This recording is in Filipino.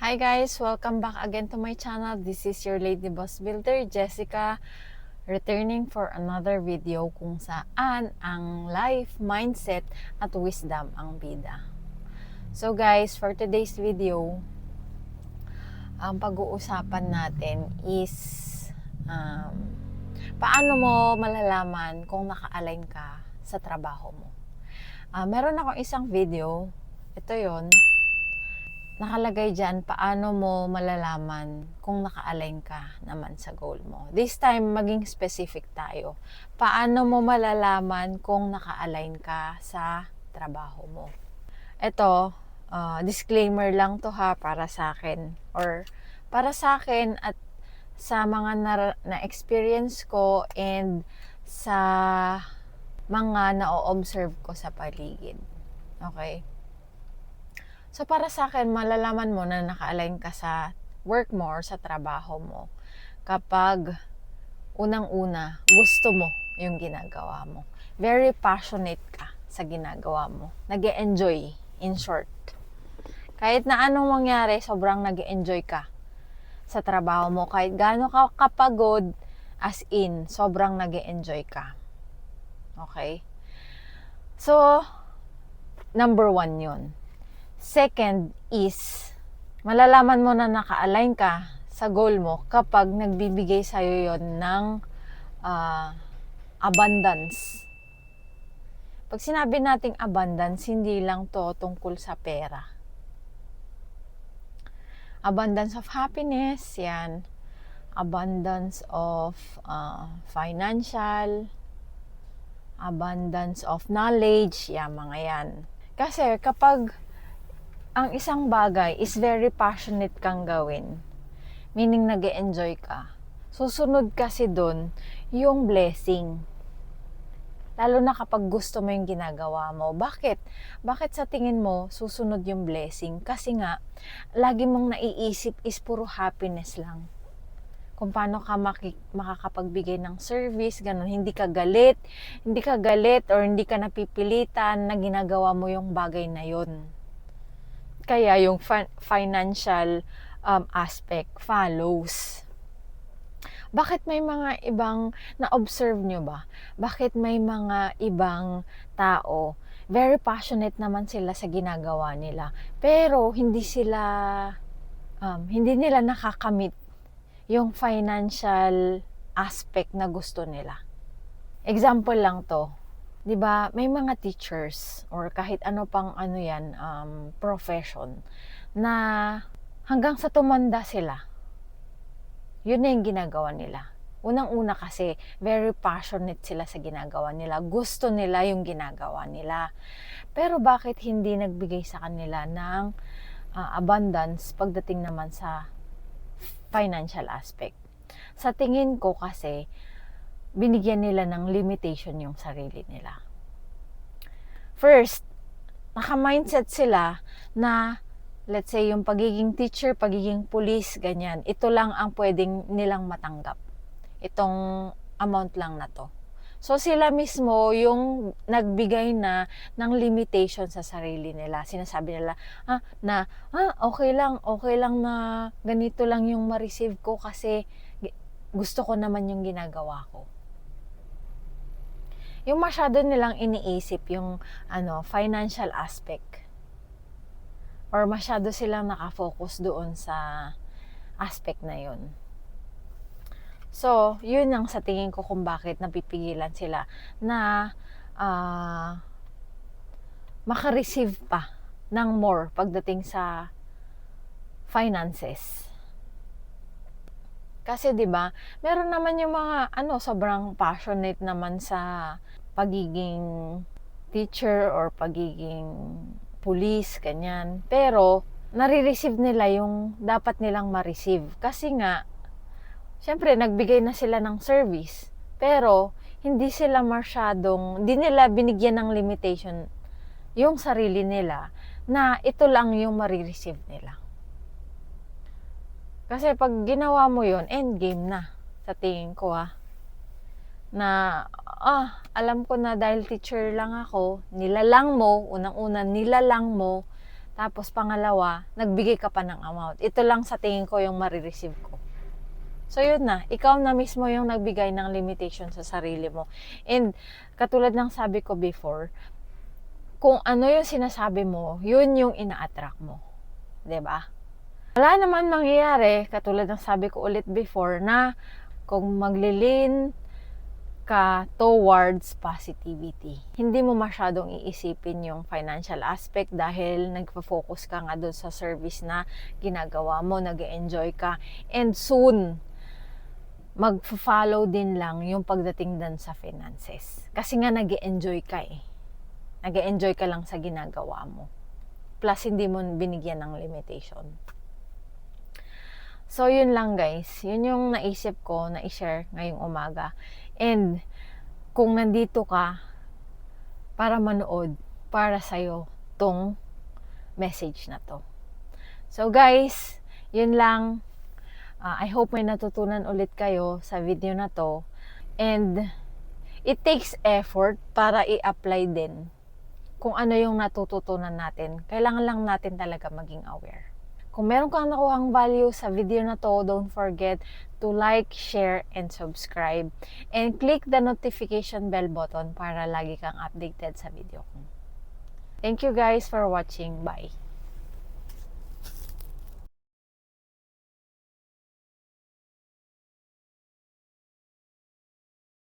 Hi guys! Welcome back again to my channel. This is your Lady Boss Builder, Jessica, returning for another video kung saan ang life, mindset, at wisdom ang bida. So guys, for today's video, ang pag-uusapan natin is paano mo malalaman kung naka-align ka sa trabaho mo. Meron akong isang video, ito yon. Nakalagay dyan, paano mo malalaman kung naka-align ka naman sa goal mo. This time, maging specific tayo. Paano mo malalaman kung naka-align ka sa trabaho mo. Ito, disclaimer lang to ha, para sa akin. Or para sa akin at sa mga na-experience ko and sa mga na-observe ko sa paligid. Okay? So, para sa akin, malalaman mo na naka-align ka sa work mo or sa trabaho mo kapag unang-una, gusto mo yung ginagawa mo. Very passionate ka sa ginagawa mo. Nag-e-enjoy, in short. Kahit na anong mangyari, sobrang nag-e-enjoy ka sa trabaho mo. Kahit gaano ka kapagod, as in, sobrang nag-e-enjoy ka. Okay? So, number 1 yun. Second is, malalaman mo na naka-align ka sa goal mo kapag nagbibigay sa'yo yon ng abundance. Pag sinabi nating abundance, hindi lang to tungkol sa pera. Abundance of happiness, yan. Abundance of financial, abundance of knowledge, yan, mga yan. Kasi kapag ang isang bagay is very passionate kang gawin, meaning nag-e-enjoy ka, susunod kasi dun yung blessing. Lalo na kapag gusto mo yung ginagawa mo. Bakit? Bakit sa tingin mo susunod yung blessing? Kasi nga, lagi mong naiisip is puro happiness lang. Kung paano ka makakapagbigay ng service, ganun. Hindi ka galit or hindi ka napipilitan na ginagawa mo yung bagay na yun. Kaya yung financial aspect follows. Bakit may mga ibang, na-observe nyo ba? Bakit may mga ibang tao, very passionate naman sila sa ginagawa nila, pero hindi nila nakakamit yung financial aspect na gusto nila. Example lang to. 'Di ba, may mga teachers or kahit ano pang profession na hanggang sa tumanda sila, yun na yung ginagawa nila. Unang-una kasi, very passionate sila sa ginagawa nila. Gusto nila yung ginagawa nila. Pero bakit hindi nagbigay sa kanila ng abundance pagdating naman sa financial aspect? Sa tingin ko kasi, binigyan nila ng limitation yung sarili nila. First, naka-mindset sila na, let's say, yung pagiging teacher, pagiging police, ganyan, ito lang ang pwedeng nilang matanggap. Itong amount lang na to. So, sila mismo yung nagbigay na ng limitation sa sarili nila. Sinasabi nila, okay lang na ganito lang yung ma-receive ko kasi gusto ko naman yung ginagawa ko. Yung masyado nilang iniisip yung financial aspect, or masyado silang nakafocus doon sa aspect na yun. So, yun ang sa tingin ko kung bakit napipigilan sila na maka-receive pa ng more pagdating sa finances. Kasi 'di ba, meron naman yung mga sobrang passionate naman sa pagiging teacher or pagiging police, ganyan. Pero nare-receive nila yung dapat nilang ma-receive. Kasi nga, syempre nagbigay na sila ng service. Pero hindi nila binigyan ng limitation yung sarili nila na ito lang yung ma-receive nila. Kasi pag ginawa mo yon, endgame na sa tingin ko na alam ko na dahil teacher lang ako, unang-una nilalang mo, Tapos pangalawa, nagbigay ka pa ng amount. Ito lang sa tingin ko yung marireceive ko. So yun na, ikaw na mismo yung nagbigay ng limitation sa sarili mo. And katulad ng sabi ko before, kung ano yung sinasabi mo, yun yung ina-attract mo. 'Di ba? Wala naman mangyayari, katulad ng sabi ko ulit before, na kung maglilin ka towards positivity. Hindi mo masyadong iisipin yung financial aspect dahil nagpo-focus ka nga doon sa service na ginagawa mo, nag-enjoy ka. And soon, mag-follow din lang yung pagdating din sa finances. Kasi nga nag-enjoy ka eh. Nag-enjoy ka lang sa ginagawa mo. Plus, hindi mo binigyan ng limitation. So, yun lang guys. Yun yung naisip ko na i-share ngayong umaga. And, kung nandito ka para manood, para sa'yo tong message na to. So guys, yun lang. I hope may natutunan ulit kayo sa video na to. And, it takes effort para i-apply din kung ano yung natututunan natin. Kailangan lang natin talaga maging aware. Kung meron kang nakuhang value sa video na to, don't forget to like, share, and subscribe. And click the notification bell button para lagi kang updated sa video ko. Thank you guys for watching. Bye!